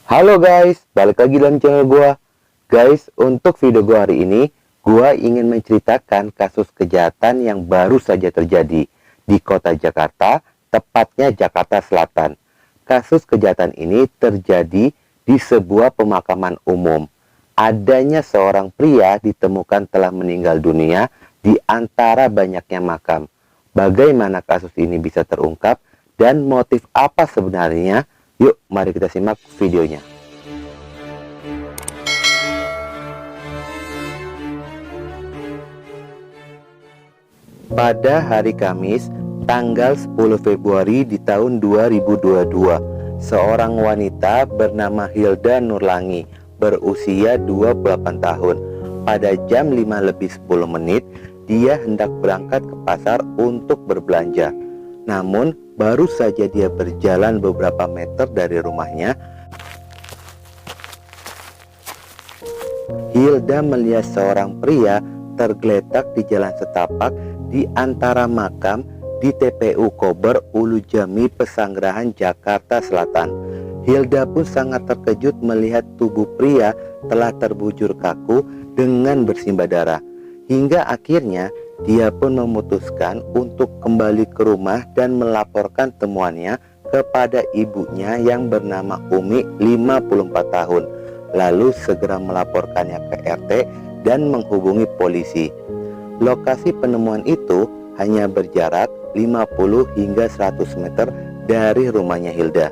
Halo guys, balik lagi dalam channel gua. Guys, untuk video gua hari ini, gua ingin menceritakan kasus kejahatan yang baru saja terjadi di kota Jakarta, tepatnya Jakarta Selatan. Kasus kejahatan ini terjadi di sebuah pemakaman umum. Adanya seorang pria ditemukan telah meninggal dunia di antara banyaknya makam. Bagaimana kasus ini bisa terungkap dan motif apa sebenarnya? Yuk, mari kita simak videonya. Pada hari Kamis, tanggal 10 Februari di tahun 2022, seorang wanita bernama Hilda Nurlangi berusia 28 tahun. Pada jam 5:10, dia hendak berangkat ke pasar untuk berbelanja. Namun, baru saja dia berjalan beberapa meter dari rumahnya, Hilda melihat seorang pria tergeletak di jalan setapak di antara makam di TPU Kober Ulu Jami, Pesanggerahan, Jakarta Selatan. Hilda pun sangat terkejut melihat tubuh pria telah terbujur kaku dengan bersimbah darah. Hingga akhirnya dia pun memutuskan untuk kembali ke rumah dan melaporkan temuannya kepada ibunya yang bernama Umi, 54 tahun. Lalu segera melaporkannya ke RT dan menghubungi polisi. Lokasi penemuan itu hanya berjarak 50 hingga 100 meter dari rumahnya Hilda.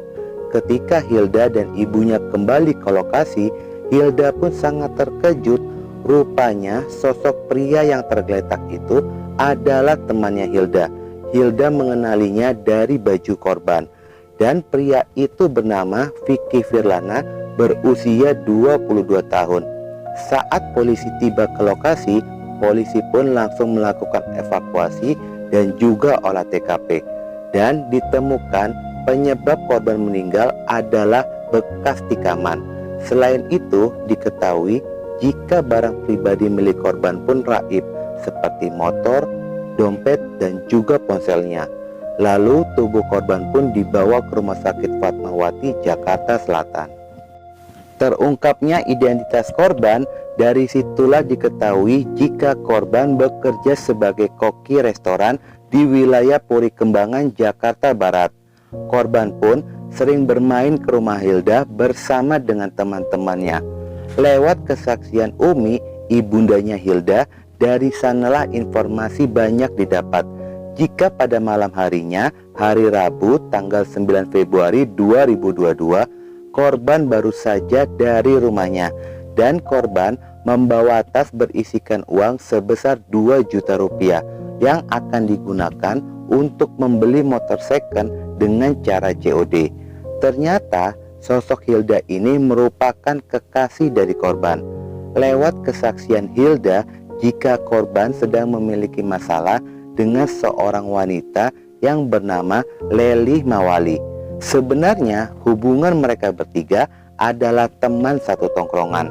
Ketika Hilda dan ibunya kembali ke lokasi, Hilda pun sangat terkejut. Rupanya sosok pria yang tergeletak itu adalah temannya Hilda. Hilda mengenalinya dari baju korban. Dan pria itu bernama Vicky Firlana, berusia 22 tahun. Saat polisi tiba ke lokasi, polisi pun langsung melakukan evakuasi dan juga olah TKP. Dan ditemukan penyebab korban meninggal adalah bekas tikaman. Selain itu, diketahui jika barang pribadi milik korban pun raib, seperti motor, dompet, dan juga ponselnya. Lalu tubuh korban pun dibawa ke Rumah Sakit Fatmawati, Jakarta Selatan. Terungkapnya identitas korban, dari situlah diketahui jika korban bekerja sebagai koki restoran di wilayah Puri Kembangan, Jakarta Barat. Korban pun sering bermain ke rumah Hilda bersama dengan teman-temannya. Lewat kesaksian Umi, ibundanya Hilda, dari sanalah informasi banyak didapat. Jika pada malam harinya, hari Rabu tanggal 9 Februari 2022, korban baru saja dari rumahnya dan korban membawa tas berisikan uang sebesar 2 juta rupiah yang akan digunakan untuk membeli motor second dengan cara COD. Ternyata sosok Hilda ini merupakan kekasih dari korban. Lewat kesaksian Hilda, jika korban sedang memiliki masalah dengan seorang wanita yang bernama Leli Mawali. Sebenarnya hubungan mereka bertiga adalah teman satu tongkrongan.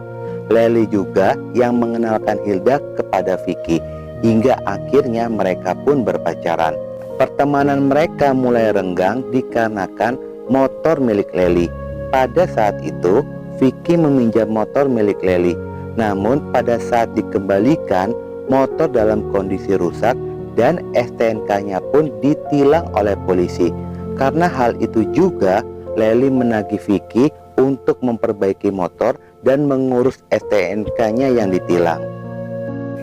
Leli juga yang mengenalkan Hilda kepada Vicky, hingga akhirnya mereka pun berpacaran. Pertemanan mereka mulai renggang dikarenakan motor milik Leli. Pada saat itu, Vicky meminjam motor milik Leli. Namun pada saat dikembalikan, motor dalam kondisi rusak dan STNK-nya pun ditilang oleh polisi. Karena hal itu juga, Leli menagih Vicky untuk memperbaiki motor dan mengurus STNK-nya yang ditilang.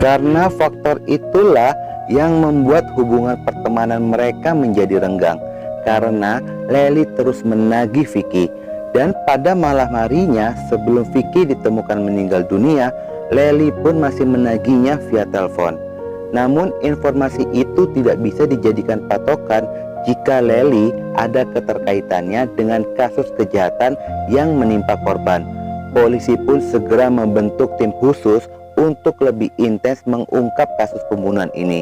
Karena faktor itulah yang membuat hubungan pertemanan mereka menjadi renggang. Karena Leli terus menagih Vicky. Dan pada malam harinya sebelum Vicky ditemukan meninggal dunia, Leli pun masih menagihnya via telepon. Namun informasi itu tidak bisa dijadikan patokan jika Leli ada keterkaitannya dengan kasus kejahatan yang menimpa korban. Polisi pun segera membentuk tim khusus untuk lebih intens mengungkap kasus pembunuhan ini.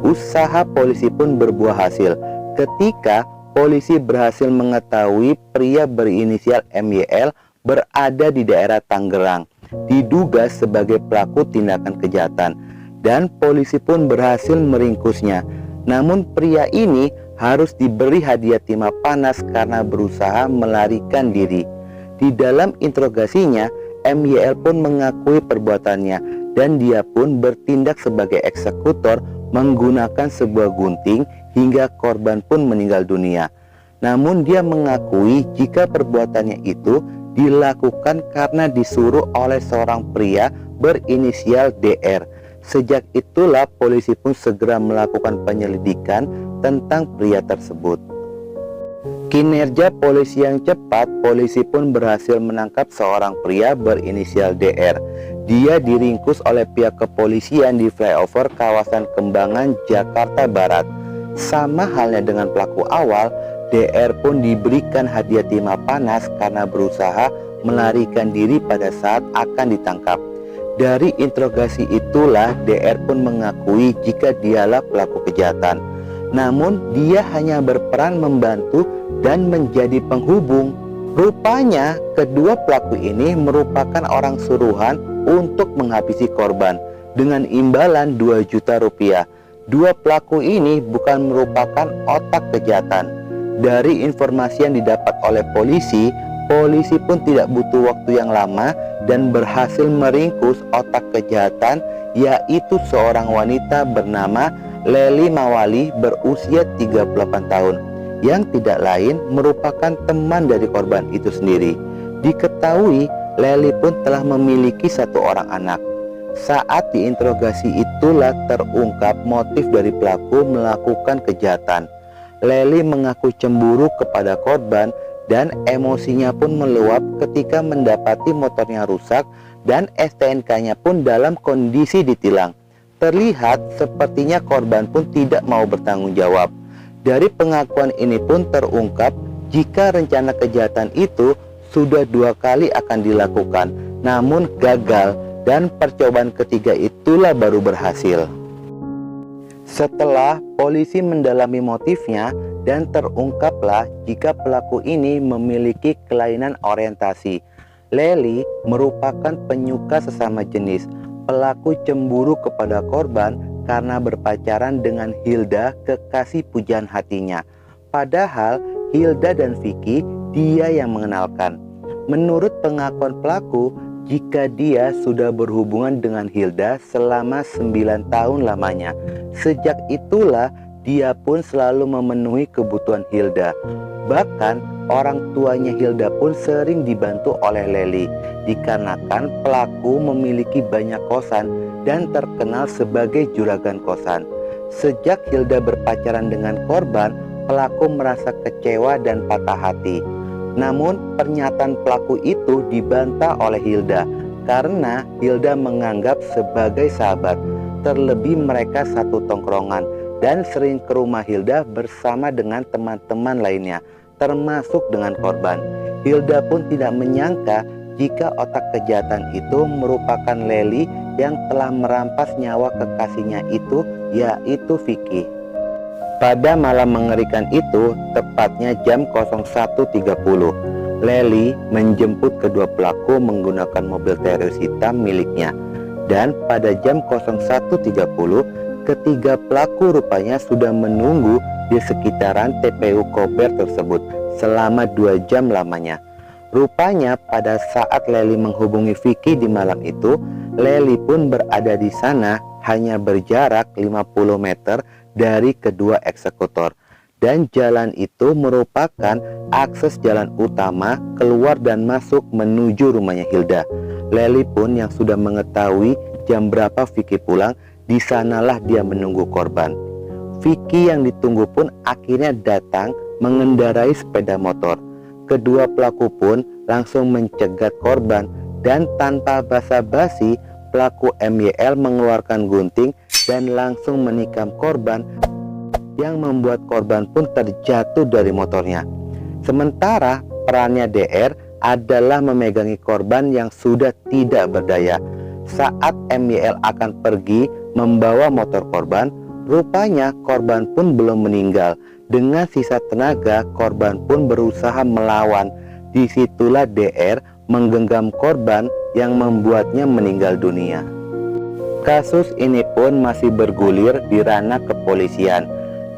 Usaha polisi pun berbuah hasil ketika polisi berhasil mengetahui pria berinisial MYL berada di daerah Tangerang, diduga sebagai pelaku tindakan kejahatan, dan polisi pun berhasil meringkusnya. Namun pria ini harus diberi hadiah timah panas karena berusaha melarikan diri. Di dalam interogasinya, MYL pun mengakui perbuatannya dan dia pun bertindak sebagai eksekutor menggunakan sebuah gunting hingga korban pun meninggal dunia. Namun dia mengakui jika perbuatannya itu dilakukan karena disuruh oleh seorang pria berinisial DR. Sejak itulah polisi pun segera melakukan penyelidikan tentang pria tersebut. Kinerja polisi yang cepat, polisi pun berhasil menangkap seorang pria berinisial DR. Dia diringkus oleh pihak kepolisian di flyover kawasan Kembangan, Jakarta Barat. Sama halnya dengan pelaku awal, DR pun diberikan hadiah timah panas karena berusaha melarikan diri pada saat akan ditangkap. Dari interogasi itulah DR pun mengakui jika dialah pelaku kejahatan. Namun dia hanya berperan membantu dan menjadi penghubung. Rupanya kedua pelaku ini merupakan orang suruhan untuk menghabisi korban dengan imbalan 2 juta rupiah. Dua pelaku ini bukan merupakan otak kejahatan. Dari informasi yang didapat oleh polisi, polisi pun tidak butuh waktu yang lama dan berhasil meringkus otak kejahatan, yaitu seorang wanita bernama Lely Mawali berusia 38 tahun, yang tidak lain merupakan teman dari korban itu sendiri. Diketahui Lely pun telah memiliki 1 orang anak. Saat diinterogasi itulah terungkap motif dari pelaku melakukan kejahatan. Lely mengaku cemburu kepada korban dan emosinya pun meluap ketika mendapati motornya rusak dan STNK-nya pun dalam kondisi ditilang. Terlihat sepertinya korban pun tidak mau bertanggung jawab. Dari pengakuan ini pun terungkap jika rencana kejahatan itu sudah 2 kali akan dilakukan, namun gagal, dan percobaan ketiga itulah baru berhasil. Setelah polisi mendalami motifnya dan terungkaplah jika pelaku ini memiliki kelainan orientasi. Lely merupakan penyuka sesama jenis. Pelaku cemburu kepada korban karena berpacaran dengan Hilda, kekasih pujaan hatinya. Padahal Hilda dan Vicky dia yang mengenalkan. Menurut pengakuan pelaku, jika dia sudah berhubungan dengan Hilda selama 9 tahun lamanya. Sejak itulah dia pun selalu memenuhi kebutuhan Hilda. Bahkan orang tuanya Hilda pun sering dibantu oleh Lely, dikarenakan pelaku memiliki banyak kosan dan terkenal sebagai juragan kosan. Sejak Hilda berpacaran dengan korban, pelaku merasa kecewa dan patah hati. Namun pernyataan pelaku itu dibantah oleh Hilda karena Hilda menganggap sebagai sahabat. Terlebih mereka satu tongkrongan dan sering ke rumah Hilda bersama dengan teman-teman lainnya, termasuk dengan korban. Hilda pun tidak menyangka jika otak kejahatan itu merupakan Lely yang telah merampas nyawa kekasihnya itu, yaitu Vicky. Pada malam mengerikan itu, tepatnya jam 01.30, Lely menjemput kedua pelaku menggunakan mobil Terios hitam miliknya. Dan pada jam 01.30, ketiga pelaku rupanya sudah menunggu di sekitaran TPU Kober tersebut selama 2 jam lamanya. Rupanya pada saat Lely menghubungi Vicky di malam itu, Lely pun berada di sana hanya berjarak 50 meter dari kedua eksekutor. Dan jalan itu merupakan akses jalan utama keluar dan masuk menuju rumahnya Hilda. Lely pun yang sudah mengetahui jam berapa Vicky pulang, di sanalah dia menunggu korban. Vicky yang ditunggu pun akhirnya datang mengendarai sepeda motor. Kedua pelaku pun langsung mencegat korban dan tanpa basa-basi pelaku MYL mengeluarkan gunting dan langsung menikam korban yang membuat korban pun terjatuh dari motornya. Sementara perannya DR adalah memegangi korban yang sudah tidak berdaya. Saat MYL akan pergi membawa motor korban, rupanya korban pun belum meninggal. Dengan sisa tenaga, korban pun berusaha melawan. Disitulah DR menggenggam korban yang membuatnya meninggal dunia. Kasus ini pun masih bergulir di ranah kepolisian.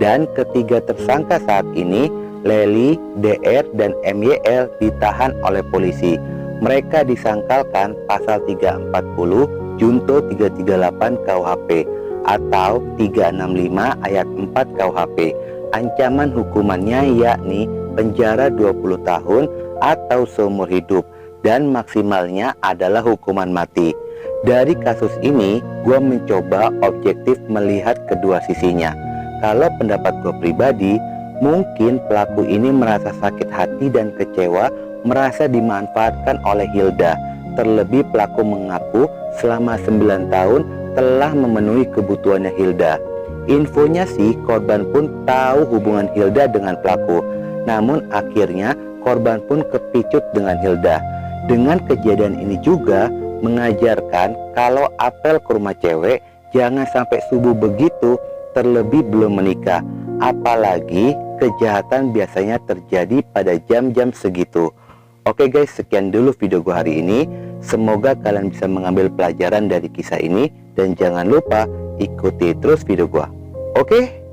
Dan ketiga tersangka saat ini Lely, DR, dan MYL ditahan oleh polisi. Mereka disangkalkan pasal 340 Junto 338 KUHP atau 365 ayat 4 KUHP. Ancaman hukumannya yakni penjara 20 tahun atau seumur hidup dan maksimalnya adalah hukuman mati. Dari kasus ini, gue mencoba objektif melihat kedua sisinya. Kalau pendapat gue pribadi, mungkin pelaku ini merasa sakit hati dan kecewa, merasa dimanfaatkan oleh Hilda. Terlebih pelaku mengaku selama 9 tahun telah memenuhi kebutuhannya Hilda. Infonya sih korban pun tahu hubungan Hilda dengan pelaku. Namun akhirnya korban pun kepicut dengan Hilda. Dengan kejadian ini juga mengajarkan kalau apel ke rumah cewek jangan sampai subuh begitu, terlebih belum menikah. Apalagi kejahatan biasanya terjadi pada jam-jam segitu. Oke guys, sekian dulu video gue hari ini. Semoga kalian bisa mengambil pelajaran dari kisah ini. Dan jangan lupa ikuti terus video gue. Oke?